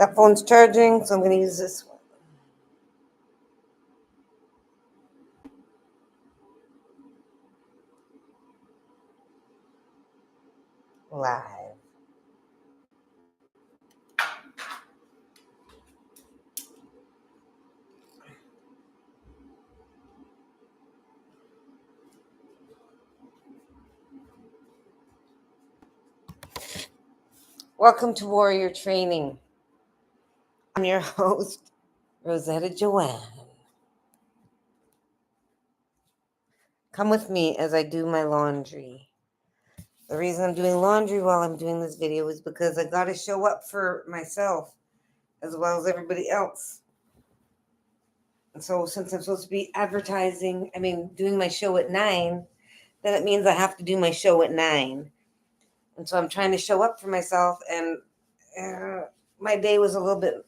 That phone's charging, so I'm going to use this one. Live. Welcome to Warrior Training. I'm your host, Rosetta Joanne. Come with me as I do my laundry. The reason I'm doing laundry while I'm doing this video is because I got to show up for myself as well as everybody else. And so since I'm supposed to be doing my show at 9, then it means I have to do my show at 9. And so I'm trying to show up for myself, and my day was a little bit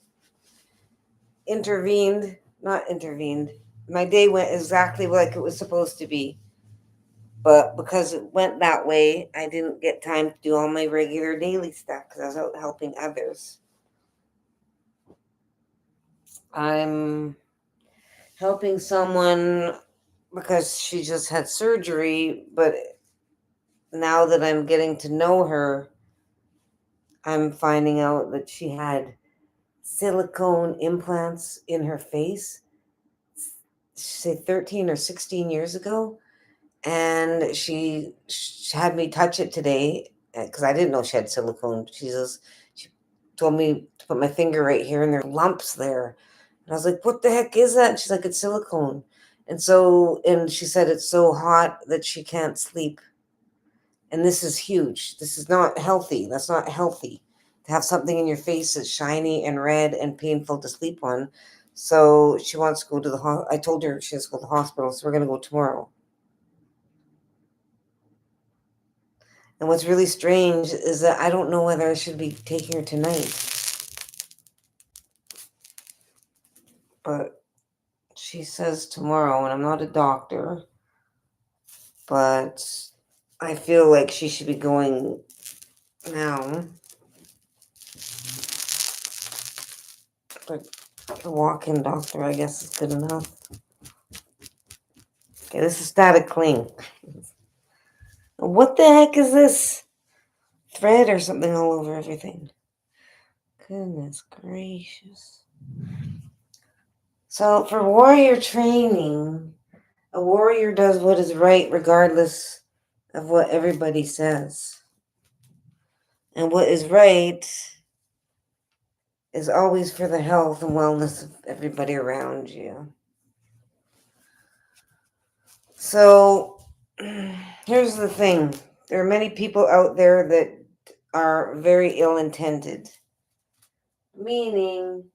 not intervened. My day went exactly like it was supposed to be. But because it went that way, I didn't get time to do all my regular daily stuff because I was out helping others. I'm helping someone because she just had surgery, but now that I'm getting to know her, I'm finding out that she had silicone implants in her face, say 13 or 16 years ago. And she had me touch it today because I didn't know she had silicone. She told me to put my finger right here, and there are lumps there. And I was like, what the heck is that? And she's like, it's silicone. And she said it's so hot that she can't sleep. And this is huge. This is not healthy. That's not healthy to have something in your face that's shiny and red and painful to sleep on. So she wants to go to the hospital. I told her she has to go to the hospital, so we're going to go tomorrow. And what's really strange is that I don't know whether I should be taking her tonight. But she says tomorrow, and I'm not a doctor, but I feel like she should be going now. But a walk-in doctor, I guess, is good enough. Okay, this is static cling. What the heck is this? Thread or something all over everything. Goodness gracious. So for warrior training, a warrior does what is right regardless of what everybody says. And what is right is always for the health and wellness of everybody around you. So here's the thing. There are many people out there that are very ill-intended. Meaning,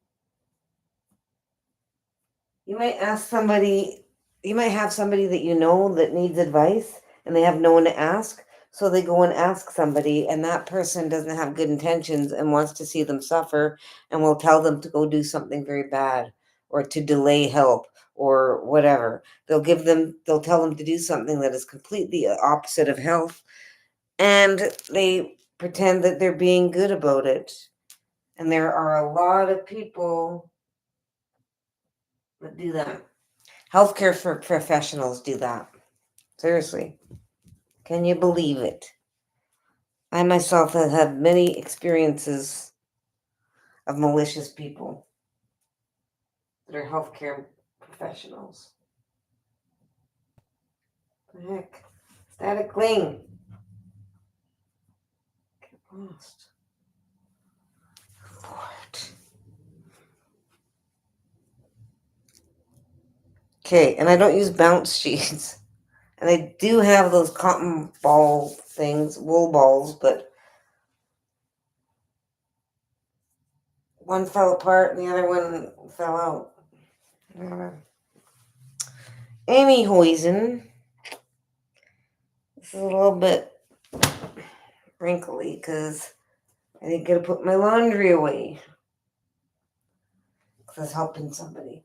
you might have somebody that you know that needs advice and they have no one to ask. So they go and ask somebody, and that person doesn't have good intentions and wants to see them suffer and will tell them to go do something very bad or to delay help or whatever. They'll tell them to do something that is completely opposite of health, and they pretend that they're being good about it. And there are a lot of people that do that. Healthcare for professionals do that. Seriously. Can you believe it? I myself have had many experiences of malicious people that are healthcare professionals. What the heck? Static cling. Get lost. Lord. Okay, and I don't use bounce sheets. And I do have those cotton ball things, wool balls, but one fell apart and the other one fell out. Amy Hoisen. This is a little bit wrinkly because I didn't get to put my laundry away. Because I was helping somebody.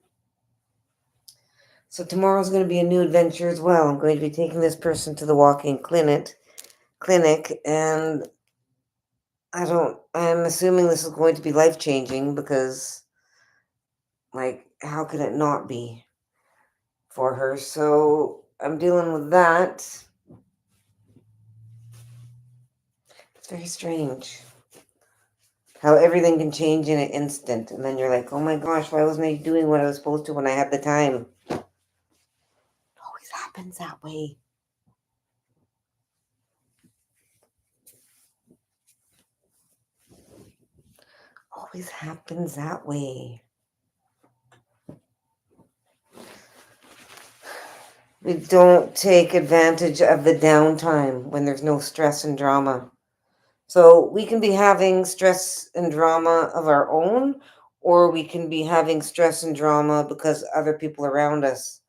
So tomorrow's going to be a new adventure as well. I'm going to be taking this person to the walk-in clinic, and I'm assuming this is going to be life changing because, like, how could it not be for her? So I'm dealing with that. It's very strange how everything can change in an instant, and then you're like, oh my gosh, why wasn't I doing what I was supposed to when I had the time? It always happens that way. Always happens that way. We don't take advantage of the downtime when there's no stress and drama. So we can be having stress and drama of our own, or we can be having stress and drama because other people around us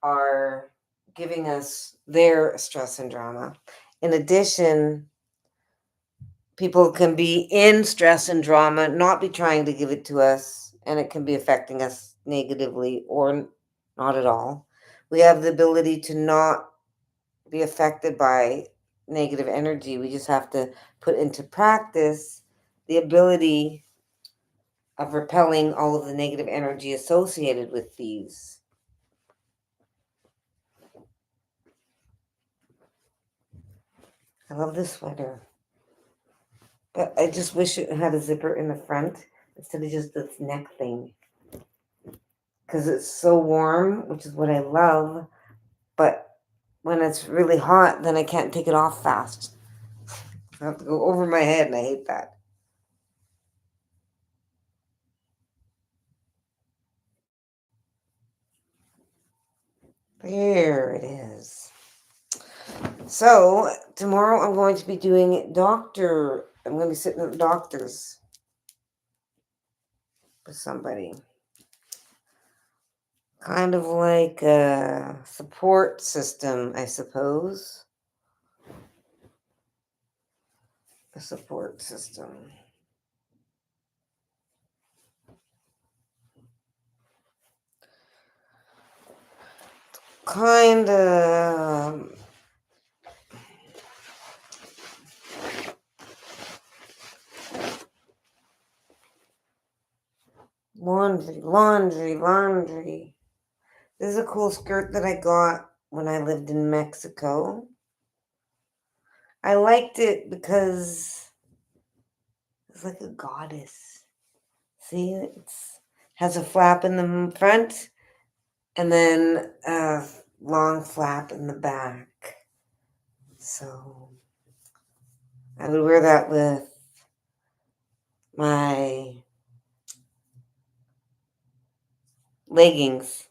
are giving us their stress and drama. In addition, people can be in stress and drama, not be trying to give it to us, and it can be affecting us negatively or not at all. We have the ability to not be affected by negative energy. We just have to put into practice the ability of repelling all of the negative energy associated with these. I love this sweater, but I just wish it had a zipper in the front instead of just this neck thing. Because it's so warm, which is what I love, but when it's really hot, then I can't take it off fast. I have to go over my head, and I hate that. There it is. So tomorrow I'm going to be doing doctor. I'm going to be sitting at the doctor's with somebody. Kind of like a support system, I suppose. A support system. Kind of. Laundry, laundry, laundry. This is a cool skirt that I got when I lived in Mexico. I liked it because it's like a goddess. See, it's has a flap in the front and then a long flap in the back. So I would wear that with my leggings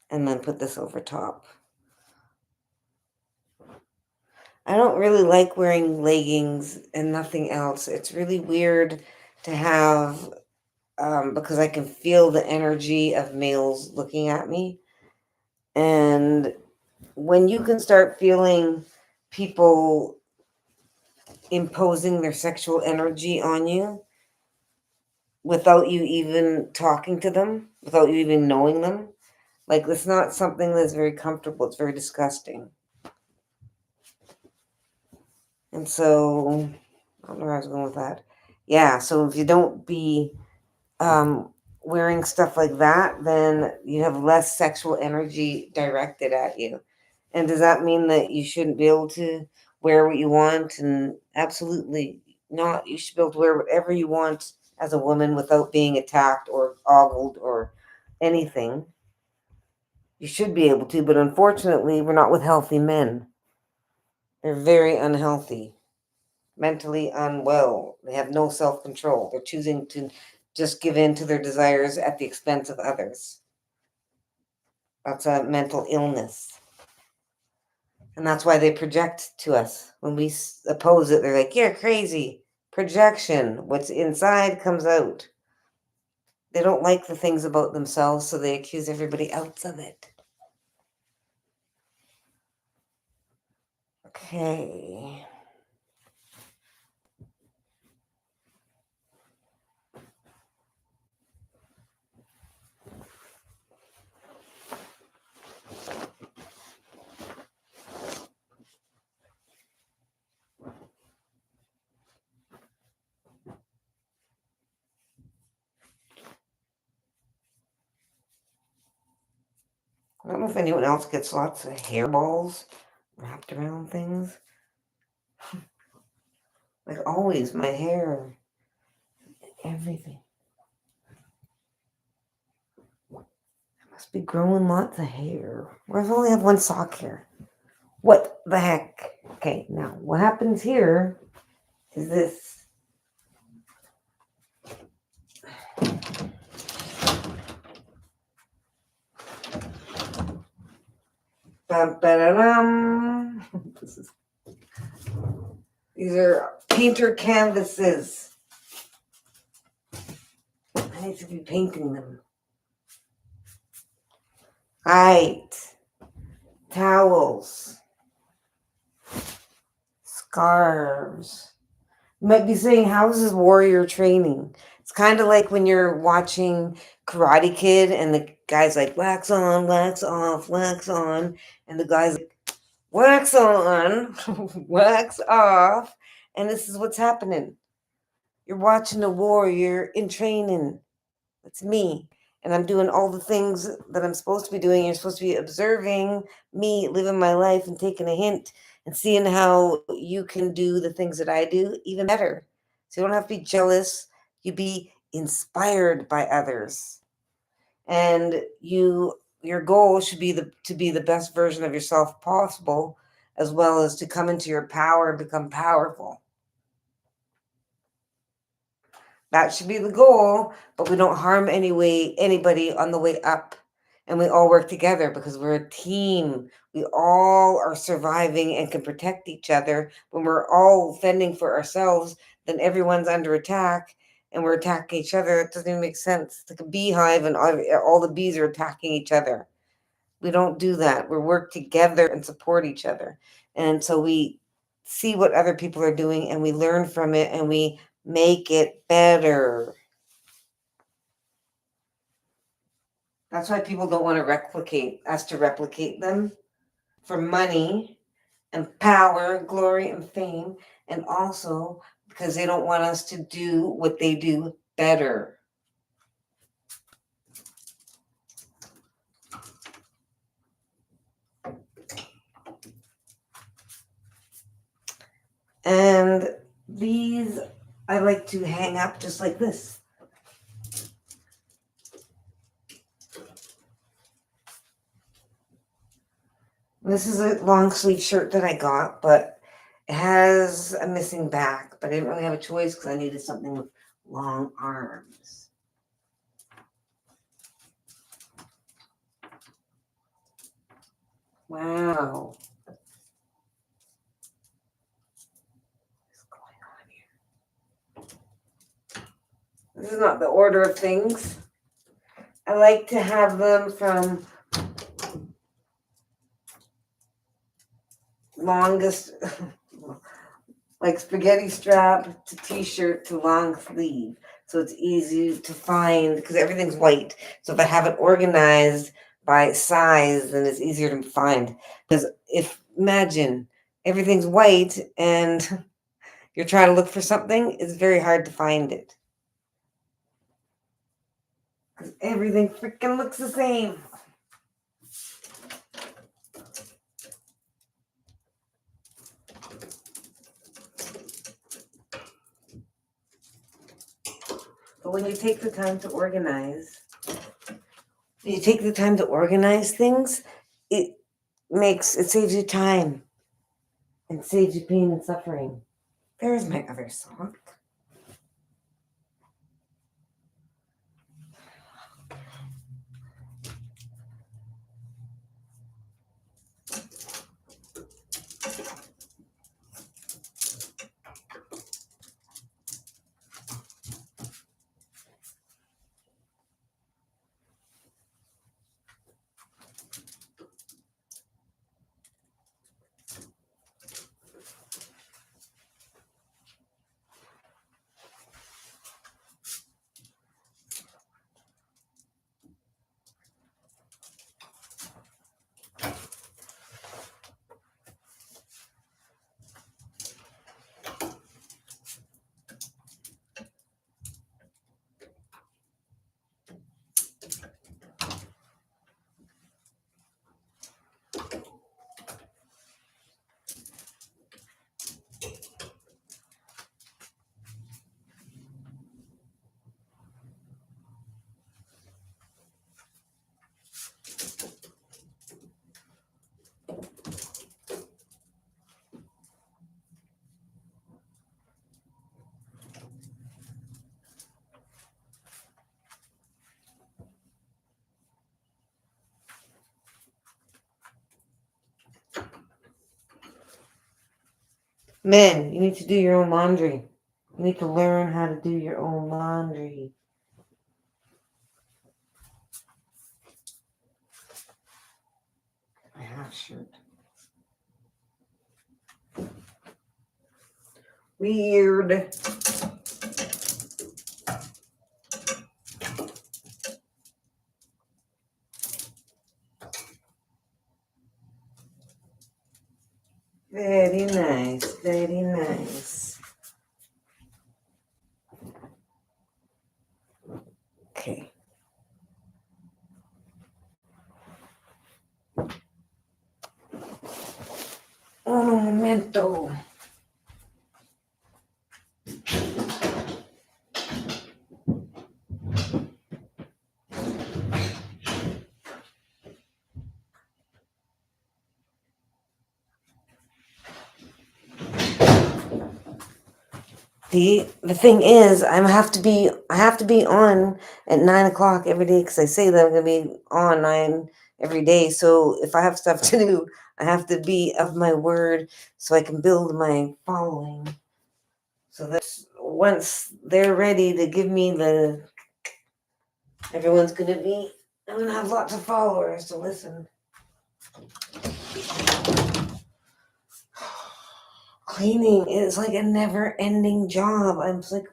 and then put this over top. I don't really like wearing leggings and nothing else. It's really weird to have because I can feel the energy of males looking at me. And when you can start feeling people imposing their sexual energy on you without you even talking to them, without you even knowing them, like it's not something that's very comfortable. It's very disgusting. And so I don't know where I was going with that. Yeah, so if you don't be um, wearing stuff like that, then you have less sexual energy directed at you. And does that mean that you shouldn't be able to wear what you want? And absolutely not. You should be able to wear whatever you want as a woman without being attacked or ogled or anything. You should be able to, but unfortunately, we're not with healthy men. They're very unhealthy, mentally unwell. They have no self control. They're choosing to just give in to their desires at the expense of others. That's a mental illness. And that's why they project to us. When we oppose it, they're like, you're crazy. Projection. What's inside comes out. They don't like the things about themselves, so they accuse everybody else of it. Okay. I don't know if anyone else gets lots of hairballs wrapped around things. Like always, my hair, everything. I must be growing lots of hair. I've only have one sock here. What the heck? Okay, now what happens here is this. Bum-ba-da-dum. These are painter canvases. I need to be painting them. Right. Towels. Scarves. You might be saying, how is this warrior training? It's kind of like when you're watching Karate Kid and the guy's like, wax on, wax off, wax on. And the guy's like, wax on, wax off. And this is what's happening. You're watching a warrior in training. That's me. And I'm doing all the things that I'm supposed to be doing. You're supposed to be observing me living my life and taking a hint and seeing how you can do the things that I do even better. So you don't have to be jealous. You be inspired by others. And your goal should be to be the best version of yourself possible, as well as to come into your power and become powerful. That should be the goal, but we don't harm anybody on the way up. And we all work together because we're a team. We all are surviving and can protect each other. When we're all fending for ourselves, then everyone's under attack and we're attacking each other. It doesn't even make sense. It's like a beehive and all the bees are attacking each other. We don't do that. We work together and support each other. And so we see what other people are doing and we learn from it and we make it better. That's why people don't want to replicate us to replicate them for money and power, glory and fame, and also because they don't want us to do what they do better. And these I like to hang up just like this. This is a long sleeve shirt that I got, but it has a missing back. But I didn't really have a choice because I needed something with long arms. Wow. What's going on here? This is not the order of things. I like to have them from longest, like spaghetti strap to t-shirt to long sleeve. So it's easy to find because everything's white. So if I have it organized by size, then it's easier to find. Because imagine everything's white and you're trying to look for something, it's very hard to find it. Because everything freaking looks the same. But when you take the time to organize, things, it saves you time and saves you pain and suffering. There's my other sock. Men, you need to do your own laundry. You need to learn how to do your own laundry. My half shirt. Weird. Very nice, very nice. Okay. Un momento. The thing is, I have to be on at 9 o'clock every day because I say that I'm gonna be on 9 every day. So if I have stuff to do, I have to be of my word so I can build my following. So that once they're ready to give me everyone's I'm gonna have lots of followers to listen. Cleaning is like a never-ending job. I'm like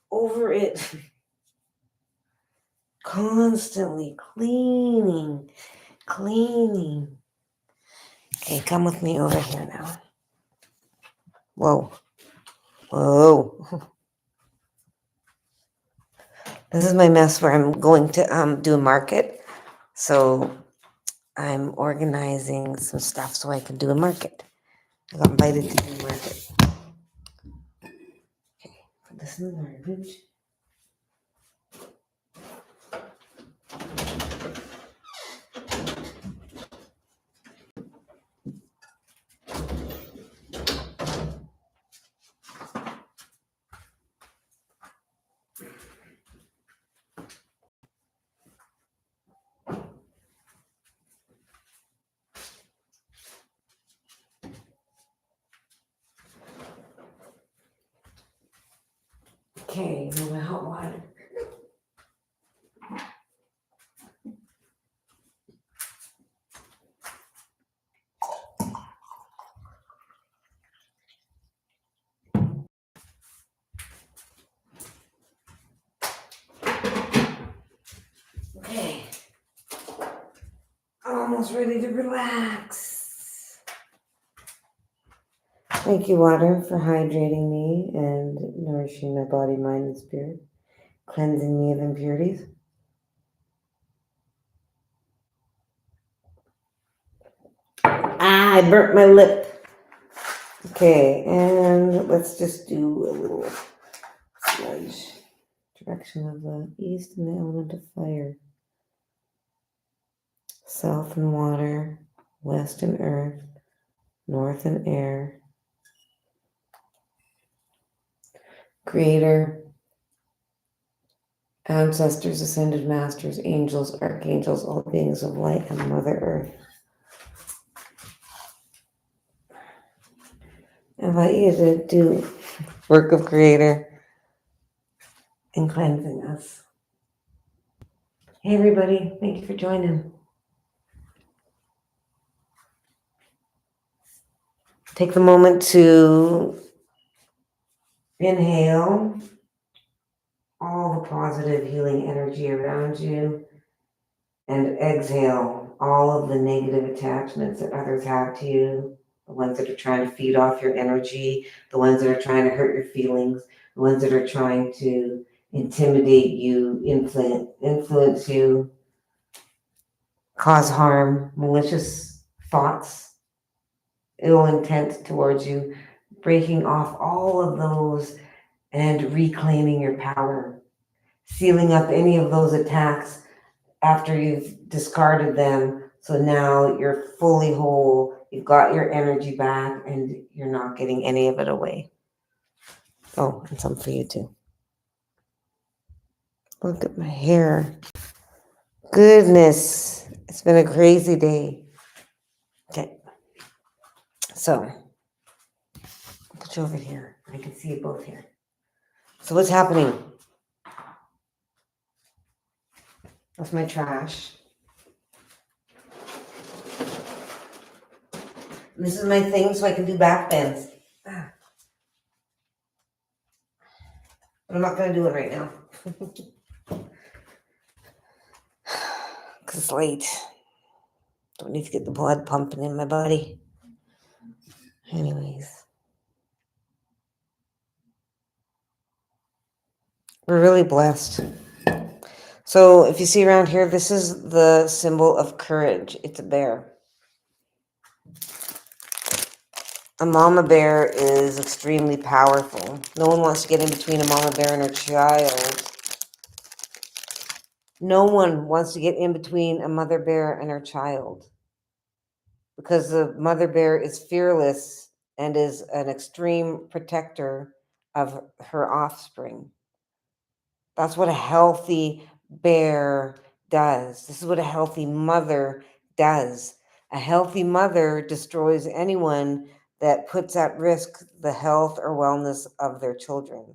over it. Constantly cleaning. Okay, come with me over here now. Whoa. This is my mess where I'm going to do a market. So I'm organizing some stuff so I can do a market. I got invited to do a market. Okay, put this in the garbage. Okay, now my hot water. Okay. I'm almost ready to relax. Thank you, water, for hydrating me and nourishing my body, mind, and spirit, cleansing me of impurities. I burnt my lip. Okay, and let's just do a little sludge. Direction of the east and the element of fire. South and water, west and earth, north and air. Creator, ancestors, ascended masters, angels, archangels, all beings of light, and Mother Earth. I invite you to do work of Creator and cleansing us. Hey everybody, thank you for joining. Take the moment to inhale all the positive healing energy around you and exhale all of the negative attachments that others have to you, the ones that are trying to feed off your energy, the ones that are trying to hurt your feelings, the ones that are trying to intimidate you, influence you, cause harm, malicious thoughts, ill intent towards you, breaking off all of those and reclaiming your power, sealing up any of those attacks after you've discarded them. So now you're fully whole, you've got your energy back, and you're not getting any of it away. Oh, and some for you too. Look at my hair. Goodness, it's been a crazy day. Okay, so Switch over here. I can see you both here. So what's happening? That's my trash. And this is my thing so I can do back bends. But I'm not going to do it right now. Because it's late. Don't need to get the blood pumping in my body. Anyways. We're really blessed. So if you see around here, this is the symbol of courage. It's a bear. A mama bear is extremely powerful. No one wants to get in between a mama bear and her child. No one wants to get in between a mother bear and her child. Because the mother bear is fearless and is an extreme protector of her offspring. That's what a healthy bear does. This is what a healthy mother does. A healthy mother destroys anyone that puts at risk the health or wellness of their children.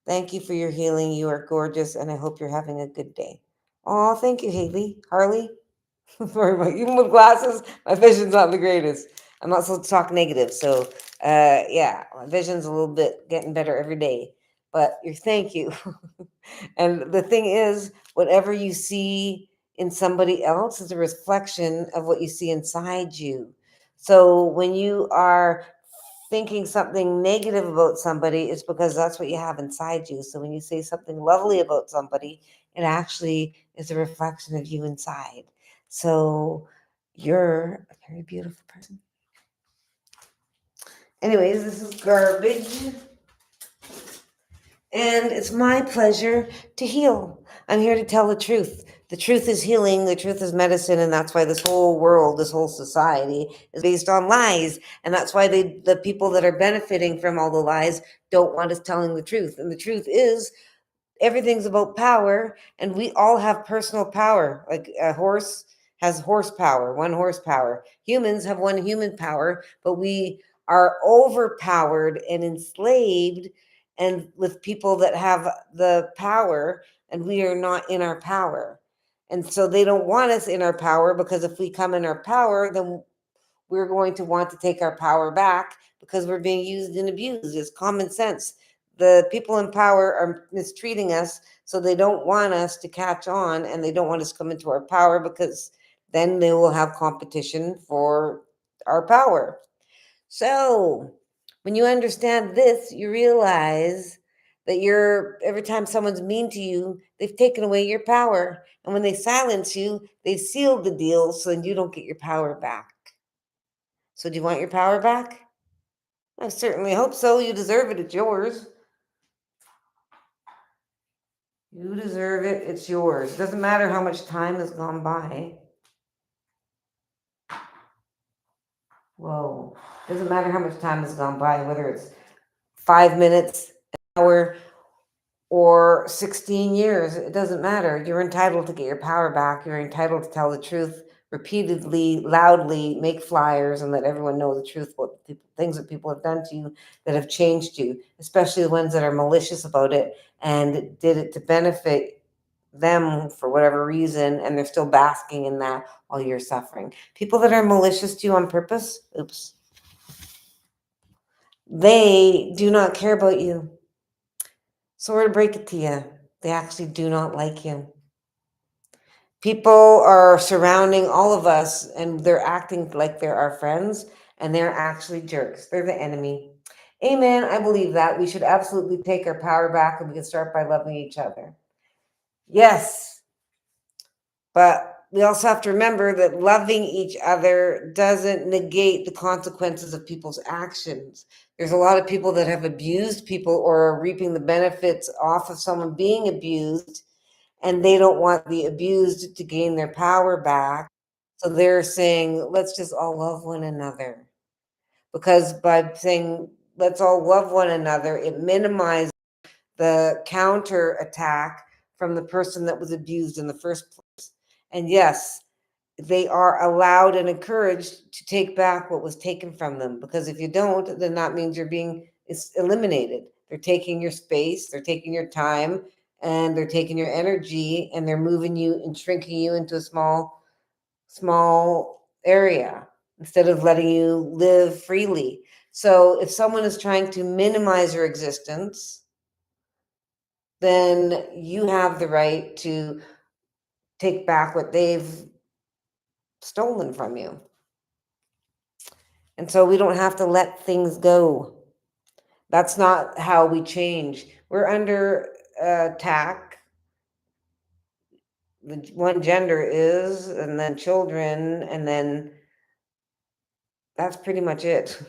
Thank you for your healing. You are gorgeous, and I hope you're having a good day. Oh, thank you, Haley. Harley. Sorry, even with glasses, my vision's not the greatest. I'm not supposed to talk negative, so yeah, my vision's a little bit getting better every day. But thank you. And the thing is, whatever you see in somebody else is a reflection of what you see inside you. So when you are thinking something negative about somebody, it's because that's what you have inside you. So when you say something lovely about somebody, it actually is a reflection of you inside. So you're a very beautiful person. Anyways, this is garbage. And it's my pleasure to heal. I'm here to tell the truth. The truth is healing, the truth is medicine, and that's why this whole world, this whole society is based on lies. And that's why the people that are benefiting from all the lies don't want us telling the truth. And the truth is everything's about power, and we all have personal power. Like a horse has horsepower, 1 horsepower. Humans have 1 human power, but we are overpowered and enslaved and with people that have the power, and we are not in our power. And so they don't want us in our power, because if we come in our power, then we're going to want to take our power back, because we're being used and abused. It's common sense. The people in power are mistreating us, so they don't want us to catch on, and they don't want us to come into our power, because then they will have competition for our power. So when you understand this, you realize that every time someone's mean to you, they've taken away your power. And when they silence you, they've sealed the deal so you don't get your power back. So do you want your power back? I certainly hope so. You deserve it. It's yours. You deserve it. It's yours. It doesn't matter how much time has gone by. Whoa. It doesn't matter how much time has gone by, whether it's 5 minutes, an hour, or 16 years. It doesn't matter. You're entitled to get your power back. You're entitled to tell the truth repeatedly, loudly, make flyers, and let everyone know the truth, what things that people have done to you that have changed you, especially the ones that are malicious about it and did it to benefit them for whatever reason, and they're still basking in that while you're suffering. People that are malicious to you on purpose, oops, they do not care about you. Sorry to break it to you, they actually do not like you. People are surrounding all of us, and they're acting like they're our friends, and they're actually jerks. They're the enemy. Amen. I believe that. We should absolutely take our power back, and we can start by loving each other. Yes. But we also have to remember that loving each other doesn't negate the consequences of people's actions. There's a lot of people that have abused people or are reaping the benefits off of someone being abused, and they don't want the abused to gain their power back. So they're saying, let's just all love one another. Because by saying, let's all love one another, it minimizes the counter attack from the person that was abused in the first place. And yes, they are allowed and encouraged to take back what was taken from them. Because if you don't, then that means you're being eliminated. They're taking your space, they're taking your time, and they're taking your energy, and they're moving you and shrinking you into a small area instead of letting you live freely. So if someone is trying to minimize your existence, then you have the right to take back what they've stolen from you. And so we don't have to let things go. That's not how we change. We're under attack. The one gender is, and then children, and then that's pretty much it.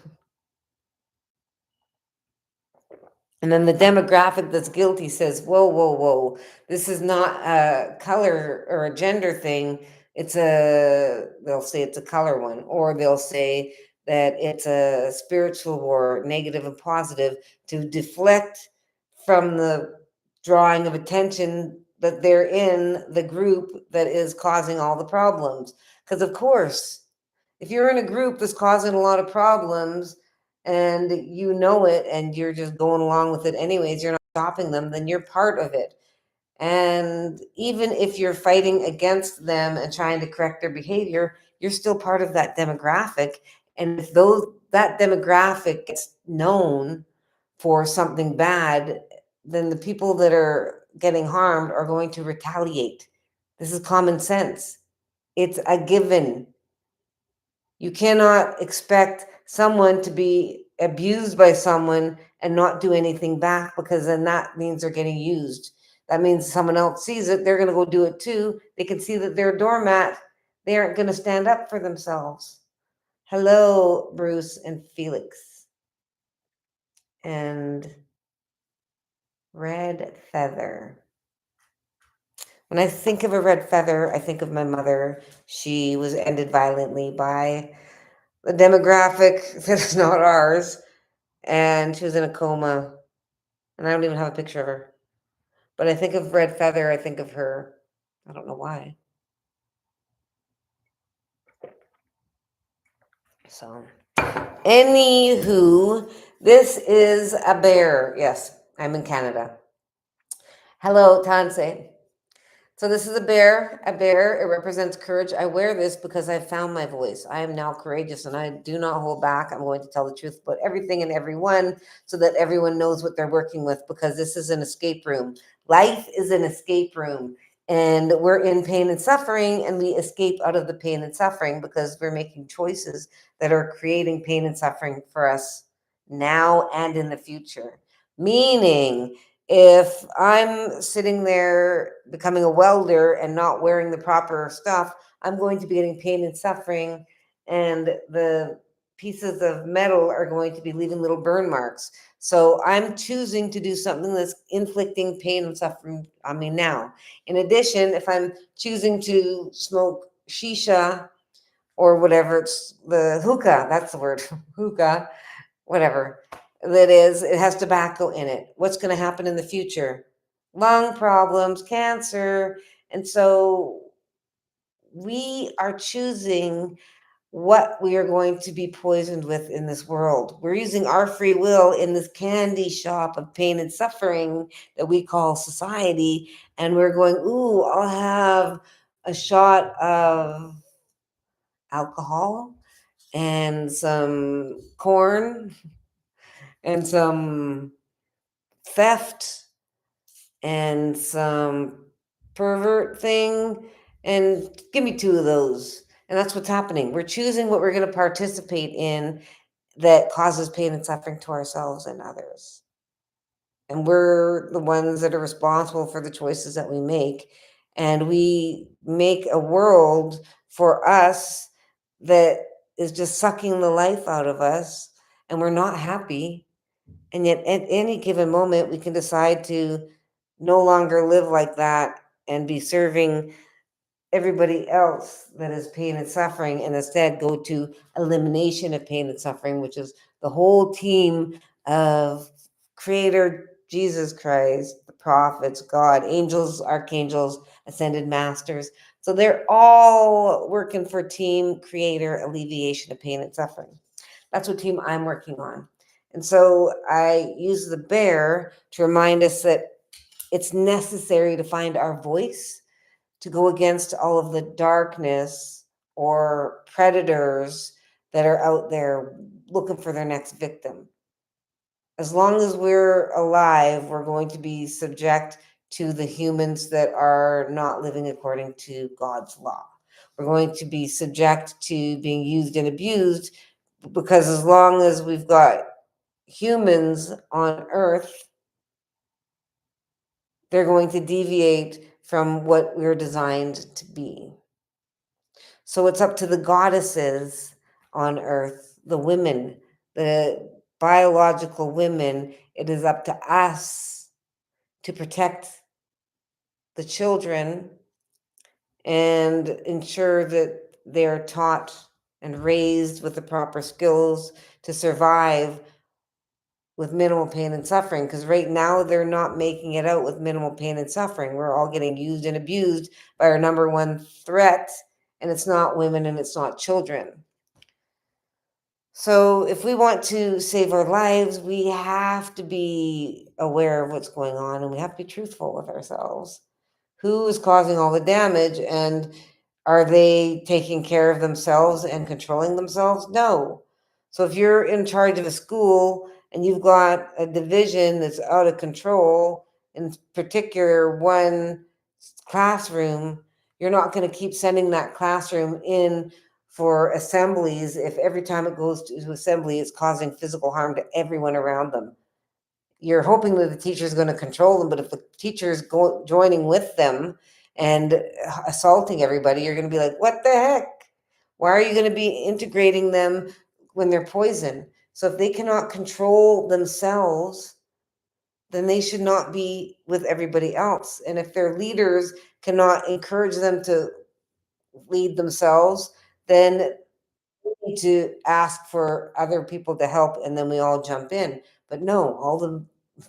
And then the demographic that's guilty says, whoa, whoa, whoa, this is not a color or a gender thing. They'll say it's a color one, or they'll say that it's a spiritual war, negative and positive, to deflect from the drawing of attention that they're in the group that is causing all the problems. Because, of course, if you're in a group that's causing a lot of problems, and you know it and you're just going along with it anyways, you're not stopping them, then you're part of it. And even if you're fighting against them and trying to correct their behavior, you're still part of that demographic. And if that demographic gets known for something bad, then the people that are getting harmed are going to retaliate. This is common sense. It's a given. You cannot expect someone to be abused by someone and not do anything back, because then that means they're getting used. That means someone else sees it, they're going to go do it too. They can see that they're a doormat. They aren't going to stand up for themselves. Hello, Bruce and Felix. And red feather. When I think of a red feather, I think of my mother. She was ended violently by the demographic that is not ours, and she was in a coma, and I don't even have a picture of her. But I think of red feather, I think of her. I don't know why. So, anywho, this is a bear. Yes, I'm in Canada. Hello, Tansei. So this is a bear. A bear, it represents courage. I wear this because I found my voice. I am now courageous and I do not hold back. I'm going to tell the truth about everything and everyone so that everyone knows what they're working with, because this is an escape room. Life is an escape room, and we're in pain and suffering, and we escape out of the pain and suffering because we're making choices that are creating pain and suffering for us now and in the future. Meaning, if I'm sitting there becoming a welder and not wearing the proper stuff, I'm going to be getting pain and suffering, and the pieces of metal are going to be leaving little burn marks. So I'm choosing to do something that's inflicting pain and suffering on me now. In addition, if I'm choosing to smoke shisha or whatever, it's the hookah, that's the word, hookah, whatever that is, it has tobacco in it. What's going to happen in the future? Lung problems, cancer. And so we are choosing what we are going to be poisoned with in this world. We're using our free will in this candy shop of pain and suffering that we call society. And we're going, ooh, I'll have a shot of alcohol and some corn and some theft and some pervert thing, and give me two of those. And that's what's happening. We're choosing what we're going to participate in that causes pain and suffering to ourselves and others. And we're the ones that are responsible for the choices that we make. And we make a world for us that is just sucking the life out of us, and we're not happy. And yet, at any given moment, we can decide to no longer live like that and be serving everybody else that is pain and suffering, and instead go to elimination of pain and suffering, which is the whole team of Creator Jesus Christ, the prophets, God, angels, archangels, ascended masters. So they're all working for Team Creator Alleviation of Pain and Suffering. That's what team I'm working on. And so I use the bear to remind us that it's necessary to find our voice, to go against all of the darkness or predators that are out there looking for their next victim. As long as we're alive, we're going to be subject to the humans that are not living according to God's law. We're going to be subject to being used and abused, because as long as we've got humans on earth, they're going to deviate from what we're designed to be. So it's up to the goddesses on earth, the women, the biological women. It is up to us to protect the children and ensure that they're taught and raised with the proper skills to survive with minimal pain and suffering, because right now they're not making it out with minimal pain and suffering. We're all getting used and abused by our number one threat, and it's not women and it's not children. So if we want to save our lives, we have to be aware of what's going on, and we have to be truthful with ourselves. Who is causing all the damage, and are they taking care of themselves and controlling themselves? No. So if you're in charge of a school and you've got a division that's out of control, in particular one classroom, you're not going to keep sending that classroom in for assemblies if every time it goes to assembly it's causing physical harm to everyone around them. You're hoping that the teacher is going to control them, but if the teacher is joining with them and assaulting everybody, you're going to be like, what the heck? Why are you going to be integrating them when they're poison? So if they cannot control themselves, then they should not be with everybody else. And if their leaders cannot encourage them to lead themselves, then we need to ask for other people to help, and then we all jump in. But no, all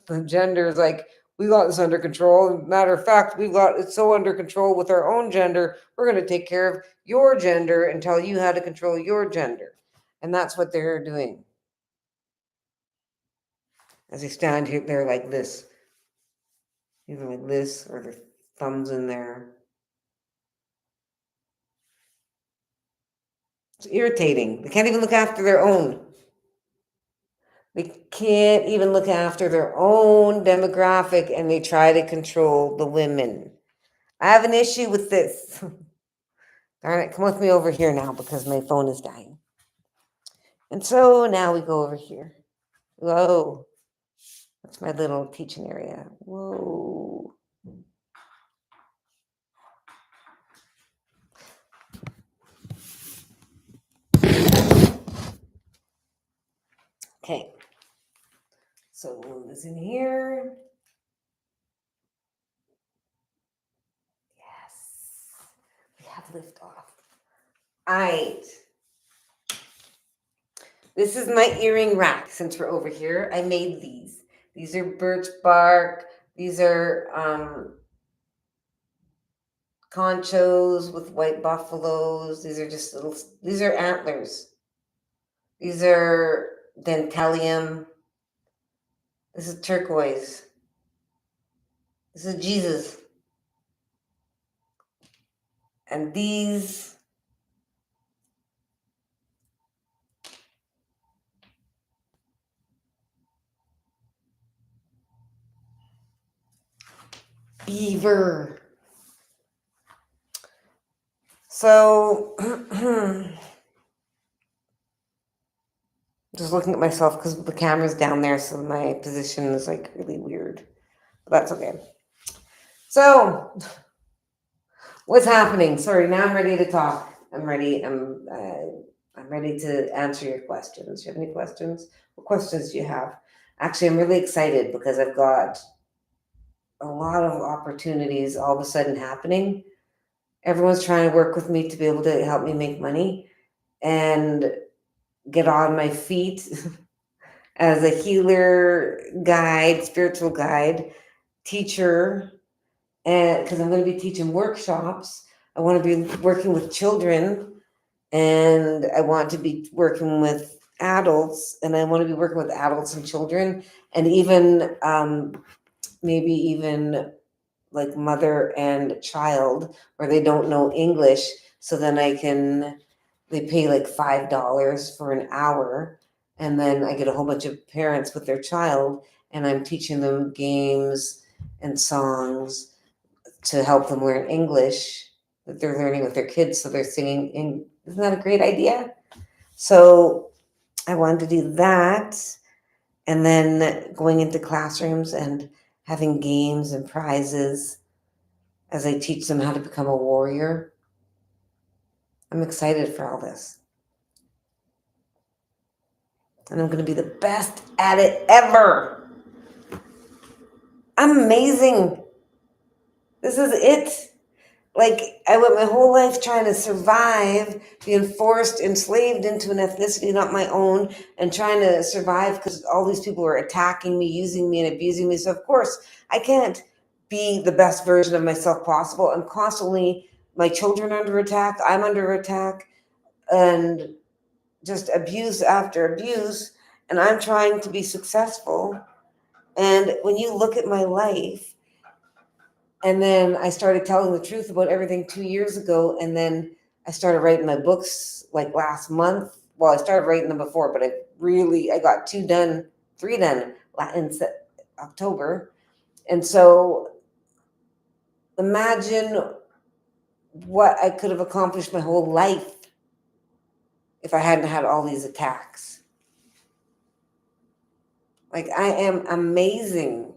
the genders, like, we got this under control. Matter of fact, we've got it so under control with our own gender, we're going to take care of your gender and tell you how to control your gender. And that's what they're doing. As they stand here, they're like this, either like this or their thumbs in there. It's irritating. They can't even look after their own. They can't even look after their own demographic, and they try to control the women. I have an issue with this. Darn it, come with me over here now because my phone is dying. And so now we go over here. Whoa. That's my little teaching area. Whoa. Okay. So one is in here. Yes. We have lift off. All right. This is my earring rack. Since we're over here, I made these. These are birch bark. These are conchos with white buffaloes. These are just little, these are antlers. These are dentalium. This is turquoise. This is Jesus. And these beaver. So just looking at myself because the camera's down there, so my position is like really weird. But that's okay. So what's happening? Sorry, now I'm ready to talk. I'm ready. I'm ready to answer your questions. Do you have any questions? What questions do you have? Actually, I'm really excited because I've got a lot of opportunities all of a sudden happening. Everyone's trying to work with me to be able to help me make money and get on my feet as a healer, guide, spiritual guide, teacher, and because I'm going to be teaching workshops I want to be working with children, and I want to be working with adults, and I want to be working with adults and children, and even maybe even like mother and child where they don't know English. So then they pay like $5 for an hour. And then I get a whole bunch of parents with their child, and I'm teaching them games and songs to help them learn English that they're learning with their kids. So they're singing in, isn't that a great idea? So I wanted to do that. And then going into classrooms and having games and prizes as I teach them how to become a warrior. I'm excited for all this. And I'm going to be the best at it ever. I'm amazing. This is it. Like, I went my whole life trying to survive, being forced, enslaved into an ethnicity not my own, and trying to survive because all these people were attacking me, using me, and abusing me. So, of course, I can't be the best version of myself possible. I'm constantly, my children are under attack, I'm under attack, and just abuse after abuse. And I'm trying to be successful. And when you look at my life, and then I started telling the truth about everything 2 years ago. And then I started writing my books like last month. Well, I started writing them before, but I got three done in October. And so imagine what I could have accomplished my whole life if I hadn't had all these attacks. Like, I am amazing.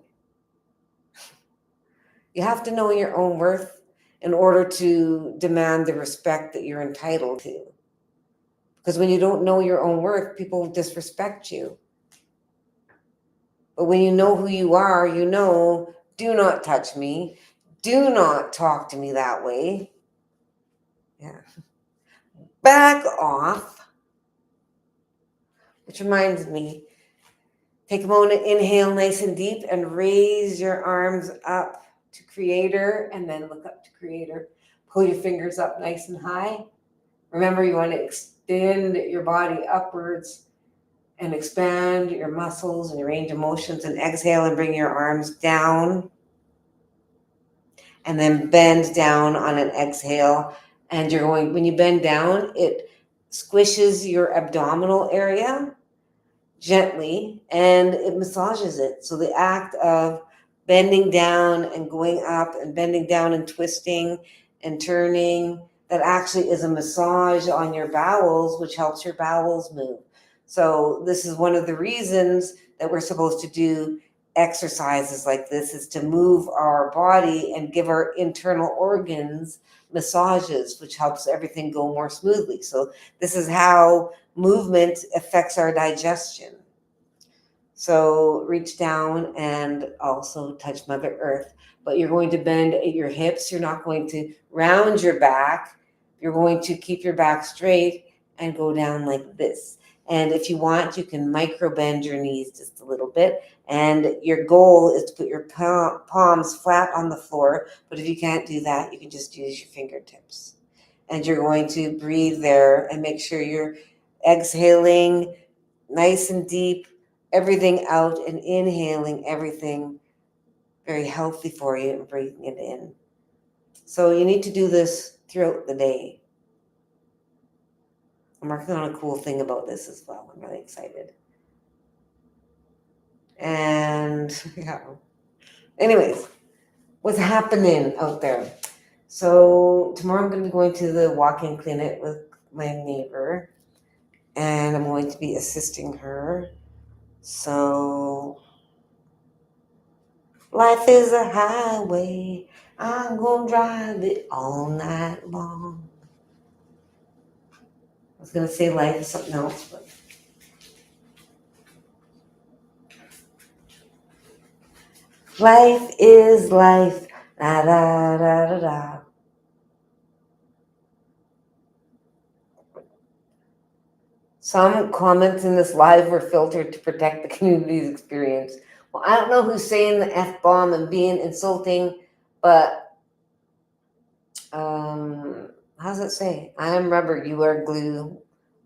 You have to know your own worth in order to demand the respect that you're entitled to. Because when you don't know your own worth, people disrespect you. But when you know who you are, you know, do not touch me. Do not talk to me that way. Yeah. Back off. Which reminds me, take a moment, inhale nice and deep, and raise your arms up to Creator, and then look up to Creator. Pull your fingers up nice and high. Remember, you want to extend your body upwards and expand your muscles and your range of motions, and exhale and bring your arms down. And then bend down on an exhale. And when you bend down, it squishes your abdominal area gently and it massages it. So the act of bending down and going up and bending down and twisting and turning, that actually is a massage on your bowels, which helps your bowels move. So this is one of the reasons that we're supposed to do exercises like this, is to move our body and give our internal organs massages, which helps everything go more smoothly. So this is how movement affects our digestion. So reach down and also touch Mother Earth. But you're going to bend at your hips. You're not going to round your back. You're going to keep your back straight and go down like this. And if you want, you can micro bend your knees just a little bit. And your goal is to put your palms flat on the floor. But if you can't do that, you can just use your fingertips. And you're going to breathe there and make sure you're exhaling nice and deep, everything out, and inhaling everything very healthy for you and breathing it in. So you need to do this throughout the day. I'm working on a cool thing about this as well. I'm really excited. And yeah. Anyways, what's happening out there? So tomorrow I'm going to be going to the walk-in clinic with my neighbor, and I'm going to be assisting her. So life is a highway. I'm gonna drive it all night long. I was gonna say life is something else, but life is life. Da da da da da. Some comments in this live were filtered to protect the community's experience. Well, I don't know who's saying the F-bomb and being insulting, but how's it say? I am rubber, you are glue.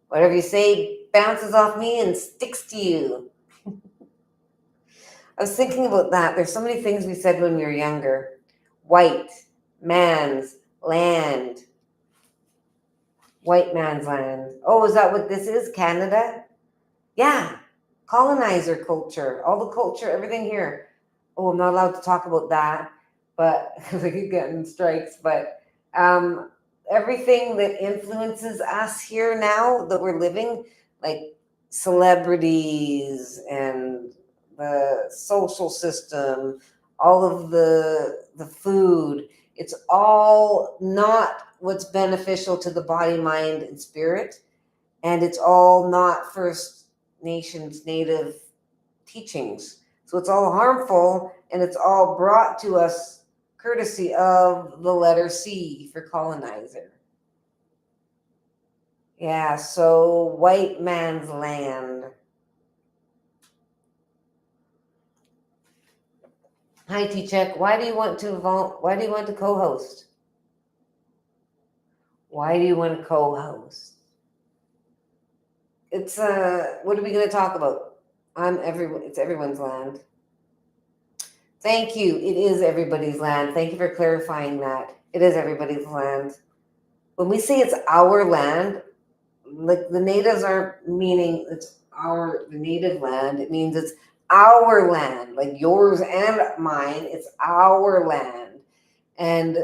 Whatever you say bounces off me and sticks to you. I was thinking about that. There's so many things we said when we were younger. White, man's, land. White man's land. Oh, is that what this is? Canada? Yeah. Colonizer culture. All the culture, everything here. Oh, I'm not allowed to talk about that, but because I could get in strikes. But um, everything that influences us here now that we're living, like celebrities and the social system, all of the food, it's all not what's beneficial to the body, mind, and spirit, and it's all not First Nations Native teachings. So it's all harmful, and it's all brought to us courtesy of the letter C for colonizer. Yeah, so white man's land. Hi, T-Check. Why do you want to co-host? Why do you want to co-host? It's what are we going to talk about? It's everyone's land. Thank you. It is everybody's land. Thank you for clarifying that. It is everybody's land. When we say it's our land, like the natives aren't meaning it's the native land. It means it's our land, like yours and mine. It's our land, and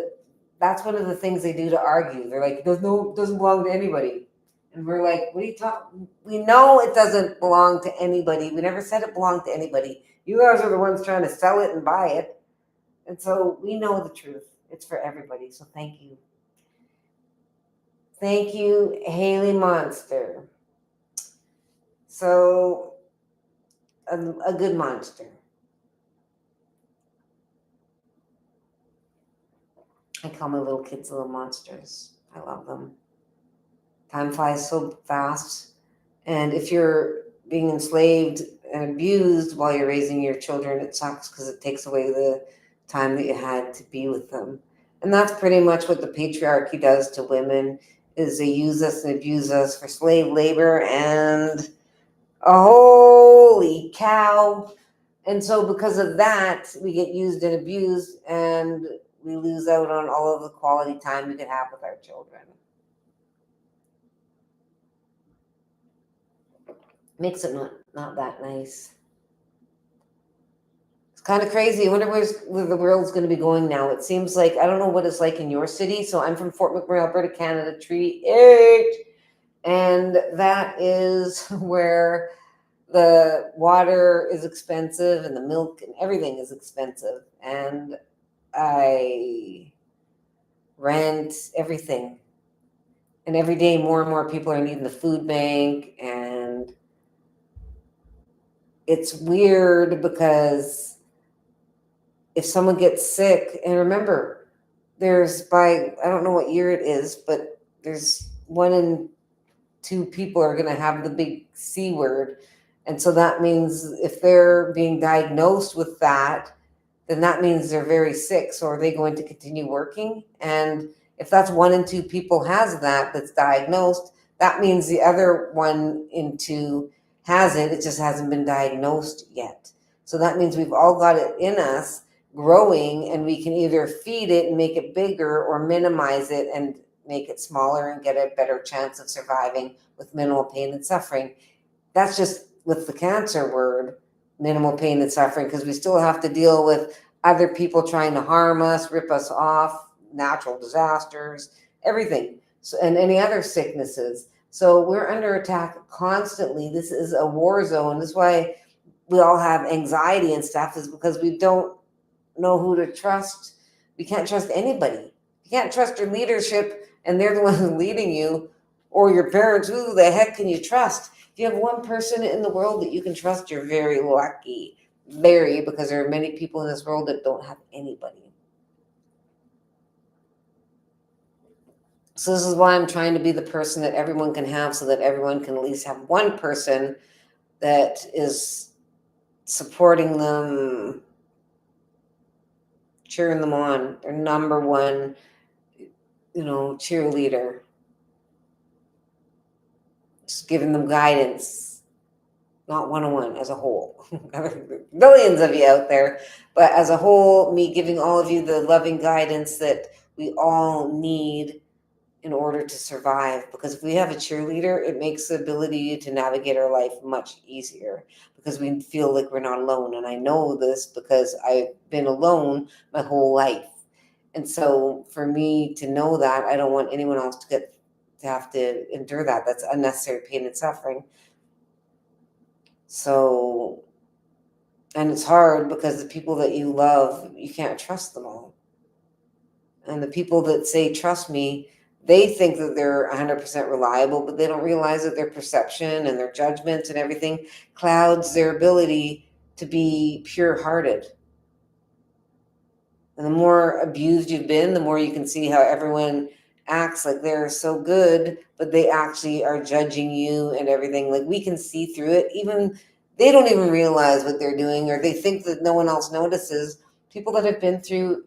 that's one of the things they do to argue. They're like, doesn't belong to anybody, and we're like, what are you talking? We know it doesn't belong to anybody. We never said it belonged to anybody. You guys are the ones trying to sell it and buy it, and so we know the truth. It's for everybody. So thank you. Thank you, Haley Monster. So, a good monster. I call my little kids little monsters. I love them. Time flies so fast. And if you're being enslaved and abused while you're raising your children, it sucks because it takes away the time that you had to be with them. And that's pretty much what the patriarchy does to women, is they use us and abuse us for slave labor, and holy cow. And so because of that, we get used and abused, and we lose out on all of the quality time we could have with our children. Makes it not that nice. It's kind of crazy. I wonder where the world's going to be going now. It seems like, I don't know what it's like in your city. So I'm from Fort McMurray, Alberta, Canada, Treaty 8. And that is where the water is expensive and the milk and everything is expensive. And I rent everything. And every day more and more people are needing the food bank. And it's weird because if someone gets sick, and remember, I don't know what year it is, but there's 1 in 2 people are going to have the big C word. And so that means if they're being diagnosed with that, then that means they're very sick. So are they going to continue working? And if that's 1 in 2 people has that's diagnosed, that means the other 1 in 2 has it. It just hasn't been diagnosed yet. So that means we've all got it in us growing, and we can either feed it and make it bigger or minimize it and make it smaller and get a better chance of surviving with minimal pain and suffering. That's just with the cancer word, minimal pain and suffering, because we still have to deal with other people trying to harm us, rip us off, natural disasters, everything, so, and any other sicknesses. So we're under attack constantly. This is a war zone. This is why we all have anxiety and stuff, is because we don't know who to trust. We can't trust anybody. You can't trust your leadership, and they're the ones leading you, or your parents. Who the heck can you trust? If you have one person in the world that you can trust, you're very lucky. Very, because there are many people in this world that don't have anybody. So this is why I'm trying to be the person that everyone can have, so that everyone can at least have one person that is supporting them, cheering them on. Their number one cheerleader, just giving them guidance, not one-on-one, as a whole. Billions of you out there, but as a whole, me giving all of you the loving guidance that we all need in order to survive. Because if we have a cheerleader, it makes the ability to navigate our life much easier, because we feel like we're not alone. And I know this because I've been alone my whole life. And so for me to know that, I don't want anyone else to have to endure that. That's unnecessary pain and suffering. So, and it's hard because the people that you love, you can't trust them all. And the people that say, trust me, they think that they're 100% reliable, but they don't realize that their perception and their judgment and everything clouds their ability to be pure hearted. And the more abused you've been, the more you can see how everyone acts like they're so good, but they actually are judging you and everything. Like, we can see through it. Even they don't even realize what they're doing, or they think that no one else notices. People that have been through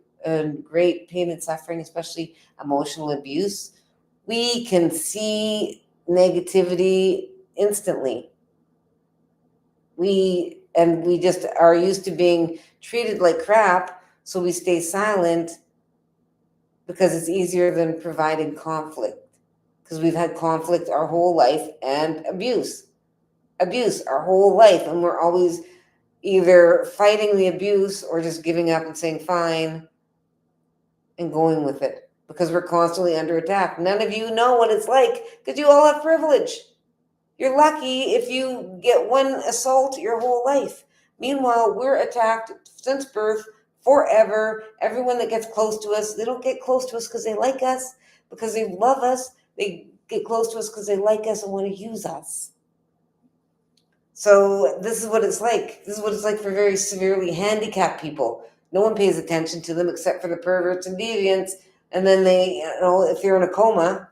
great pain and suffering, especially emotional abuse, we can see negativity instantly. We just are used to being treated like crap, so we stay silent because it's easier than providing conflict, because we've had conflict our whole life, and abuse our whole life, and we're always either fighting the abuse or just giving up and saying fine and going with it, because we're constantly under attack. None of you know what it's like, because you all have privilege. You're lucky if you get one assault your whole life. Meanwhile, we're attacked since birth, forever. Everyone that gets close to us, they don't get close to us because they like us, because they love us. They get close to us because they like us and want to use us. So this is what it's like. This is what it's like for very severely handicapped people. No one pays attention to them except for the perverts and deviants. And then they, if you're in a coma,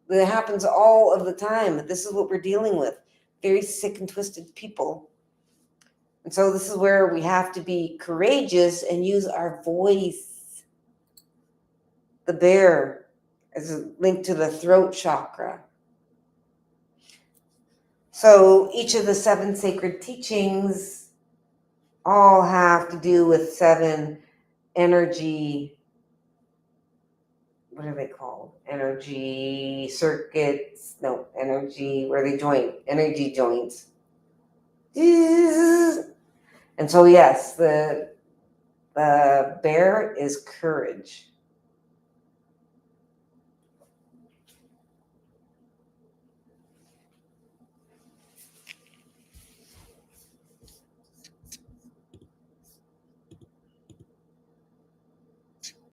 that happens all of the time. This is what we're dealing with. Very sick and twisted people. And so this is where we have to be courageous and use our voice. The bear is linked to the throat chakra. So each of the 7 sacred teachings all have to do with 7 energy, what are they called? Energy circuits, no, energy, where they join, energy joints. And so, yes, the bear is courage.